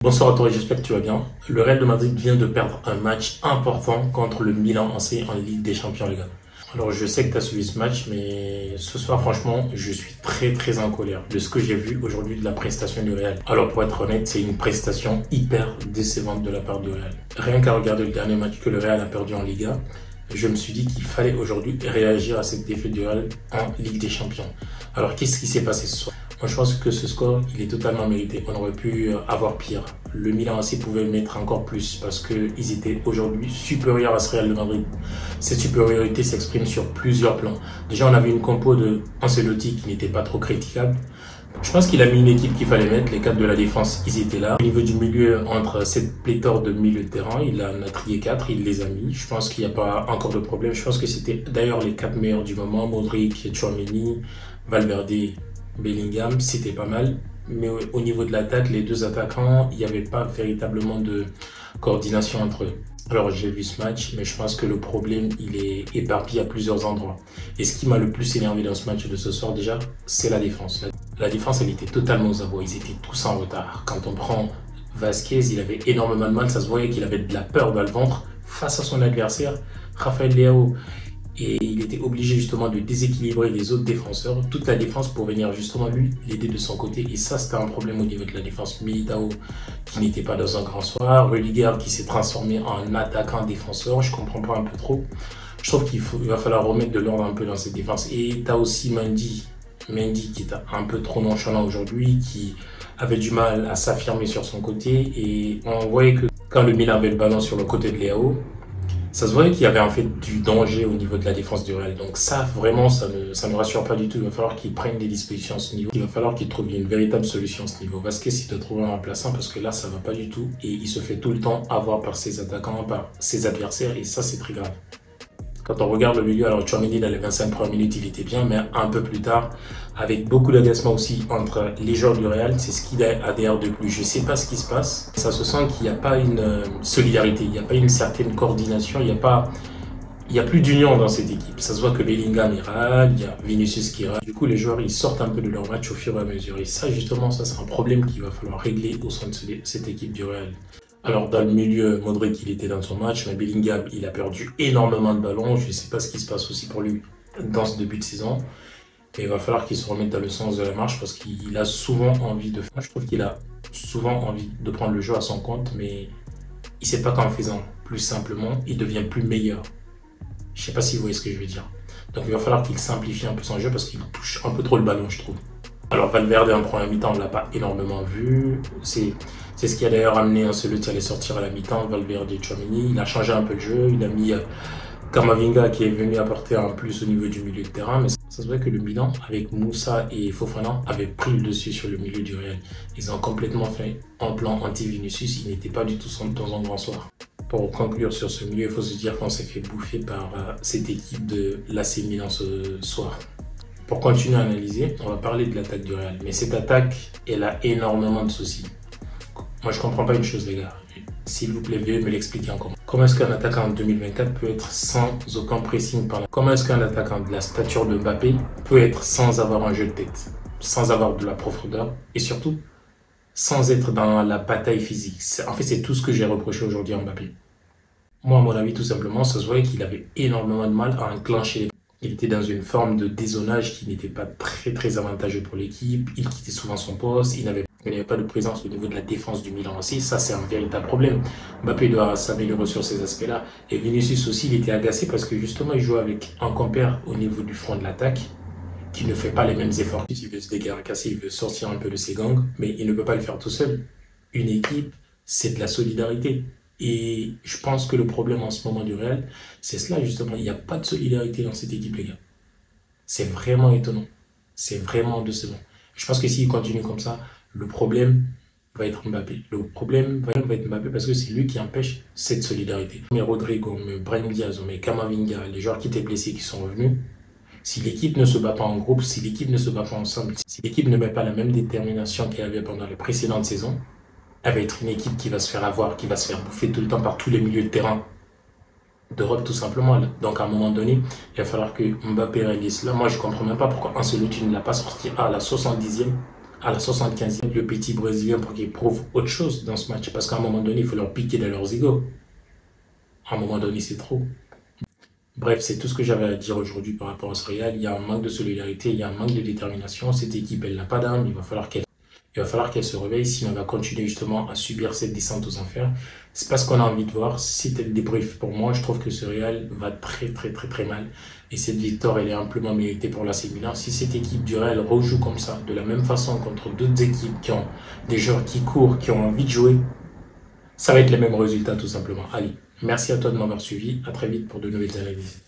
Bonsoir à toi, j'espère que tu vas bien. Le Real de Madrid vient de perdre un match important contre le Milan AC en Ligue des Champions, les gars. Alors, je sais que tu as suivi ce match, mais ce soir, franchement, je suis très en colère de ce que j'ai vu aujourd'hui de la prestation du Real. Alors, pour être honnête, c'est une prestation hyper décevante de la part du Real. Rien qu'à regarder le dernier match que le Real a perdu en Liga, je me suis dit qu'il fallait aujourd'hui réagir à cette défaite du Real en Ligue des Champions. Alors, qu'est-ce qui s'est passé ce soir? Moi, je pense que ce score, il est totalement mérité. On aurait pu avoir pire. Le Milan AC pouvait mettre encore plus parce qu'ils étaient aujourd'hui supérieurs à ce Real de Madrid. Cette supériorité s'exprime sur plusieurs plans. Déjà, on avait une compo de Ancelotti qui n'était pas trop critiquable. Je pense qu'il a mis une équipe qu'il fallait mettre. Les quatre de la défense, ils étaient là. Au niveau du milieu, entre cette pléthore de milieu de terrain, il en a trié 4, il les a mis. Je pense qu'il n'y a pas encore de problème. Je pense que c'était d'ailleurs les 4 meilleurs du moment. Modric, Tchouaméni, Valverde, Bellingham, c'était pas mal. Mais au niveau de l'attaque, les deux attaquants, il n'y avait pas véritablement de coordination entre eux. Alors j'ai vu ce match, mais je pense que le problème, il est éparpillé à plusieurs endroits. Et ce qui m'a le plus énervé dans ce match de ce soir déjà, c'est la défense. La défense, elle était totalement aux abois, ils étaient tous en retard. Quand on prend Vasquez, il avait énormément de mal, ça se voyait qu'il avait de la peur dans le ventre face à son adversaire, Rafael Leao. Et il était obligé justement de déséquilibrer les autres défenseurs, toute la défense pour venir justement lui l'aider de son côté. Et ça, c'était un problème au niveau de la défense. Militao qui n'était pas dans un grand soir, Rudiger qui s'est transformé en attaquant défenseur, je comprends pas un peu trop. Je trouve qu'il va falloir remettre de l'ordre un peu dans cette défense. Et tu as aussi Mendy qui est un peu trop nonchalant aujourd'hui, qui avait du mal à s'affirmer sur son côté. Et on voyait que quand le Milan avait le ballon sur le côté de Leao, ça se voyait qu'il y avait en fait du danger au niveau de la défense du Real. Donc ça, vraiment, ça ne rassure pas du tout. Il va falloir qu'il prenne des dispositions à ce niveau. Il va falloir qu'il trouve une véritable solution à ce niveau. Vasquez, il doit trouver un remplaçant parce que là, ça va pas du tout. Et il se fait tout le temps avoir par ses attaquants, par ses adversaires. Et ça, c'est très grave. Quand on regarde le milieu, alors Tchouaméni, dans les 25 premières minutes, il était bien, mais un peu plus tard, avec beaucoup d'agacement aussi entre les joueurs du Real, c'est ce qu'il a d'ailleurs de plus. Je ne sais pas ce qui se passe. Ça se sent qu'il n'y a pas une solidarité, il n'y a pas une certaine coordination, il n'y a plus d'union dans cette équipe. Ça se voit que Bellingham il râle, il y a Vinicius qui râle. Du coup, les joueurs, ils sortent un peu de leur match au fur et à mesure. Et ça, justement, ça c'est un problème qu'il va falloir régler au sein de cette équipe du Real. Alors, dans le milieu, Modric, il était dans son match, mais Bellingham, il a perdu énormément de ballons. Je ne sais pas ce qui se passe aussi pour lui dans ce début de saison. Et il va falloir qu'il se remette dans le sens de la marche parce qu'il a souvent envie de faire. Je trouve qu'il a souvent envie de prendre le jeu à son compte, mais il ne sait pas qu'en faisant plus simplement, il devient plus meilleur. Je ne sais pas si vous voyez ce que je veux dire. Donc, il va falloir qu'il simplifie un peu son jeu parce qu'il touche un peu trop le ballon, je trouve. Alors Valverde en première mi-temps, on ne l'a pas énormément vu. C'est ce qui a d'ailleurs amené Ancelotti à les sortir à la mi-temps, Valverde et Tchouaméni. Il a changé un peu le jeu, il a mis Camavinga qui est venu apporter un plus au niveau du milieu de terrain. Mais ça se voit que le Milan, avec Moussa et Fofana, avait pris le dessus sur le milieu du Real. Ils ont complètement fait un plan anti-Vinicius, il n'était pas du tout dans un grand soir. Pour conclure sur ce milieu, il faut se dire qu'on s'est fait bouffer par cette équipe de l'AC Milan ce soir. Pour continuer à analyser, on va parler de l'attaque du Real. Mais cette attaque, elle a énormément de soucis. Moi, je comprends pas une chose, les gars. S'il vous plaît, veuillez me l'expliquer encore. Comment est-ce qu'un attaquant en 2024 peut être sans aucun pressing par là? Comment est-ce qu'un attaquant de la stature de Mbappé peut être sans avoir un jeu de tête, sans avoir de la profondeur et surtout sans être dans la bataille physique? En fait, c'est tout ce que j'ai reproché aujourd'hui à Mbappé. Moi, à mon avis, tout simplement, ça se voyait qu'il avait énormément de mal à enclencher les. Il était dans une forme de dézonage qui n'était pas très avantageux pour l'équipe. Il quittait souvent son poste. Il n'avait pas de présence au niveau de la défense du Milan aussi. Ça, c'est un véritable problème. Mbappé doit s'améliorer sur ces aspects-là. Et Vinicius aussi, il était agacé parce que justement, il joue avec un compère au niveau du front de l'attaque qui ne fait pas les mêmes efforts. Il veut se décarcasser, il veut sortir un peu de ses gangs, mais il ne peut pas le faire tout seul. Une équipe, c'est de la solidarité. Et je pense que le problème en ce moment du Real, c'est cela justement. Il n'y a pas de solidarité dans cette équipe, les gars. C'est vraiment étonnant. C'est vraiment décevant. Je pense que s'il continue comme ça, le problème va être Mbappé. Le problème va être Mbappé parce que c'est lui qui empêche cette solidarité. Mais Rodrigo, mais Brahim Diaz, mais Camavinga, les joueurs qui étaient blessés qui sont revenus, si l'équipe ne se bat pas en groupe, si l'équipe ne se bat pas ensemble, si l'équipe ne met pas la même détermination qu'elle avait pendant les précédentes saisons, elle va être une équipe qui va se faire avoir, qui va se faire bouffer tout le temps par tous les milieux de terrain d'Europe tout simplement. Donc à un moment donné, il va falloir que Mbappé réalise cela. Moi je ne comprends même pas pourquoi Ancelotti ne l'a pas sorti à la 70e à la 75e le petit Brésilien pour qu'il prouve autre chose dans ce match. Parce qu'à un moment donné, il faut leur piquer dans leurs égos. À un moment donné, c'est trop. Bref, c'est tout ce que j'avais à dire aujourd'hui par rapport à ce Real. Il y a un manque de solidarité, il y a un manque de détermination. Cette équipe, elle n'a pas d'âme. Il va falloir qu'elle se réveille, sinon elle va continuer justement à subir cette descente aux enfers. C'est pas ce qu'on a envie de voir. C'était le débrief pour moi. Je trouve que ce Real va très très très très mal. Et cette victoire, elle est amplement méritée pour l'AC Milan. Si cette équipe du Real rejoue comme ça, de la même façon contre d'autres équipes qui ont des joueurs qui courent, qui ont envie de jouer, ça va être les mêmes résultats tout simplement. Allez, merci à toi de m'avoir suivi. À très vite pour de nouvelles analyses.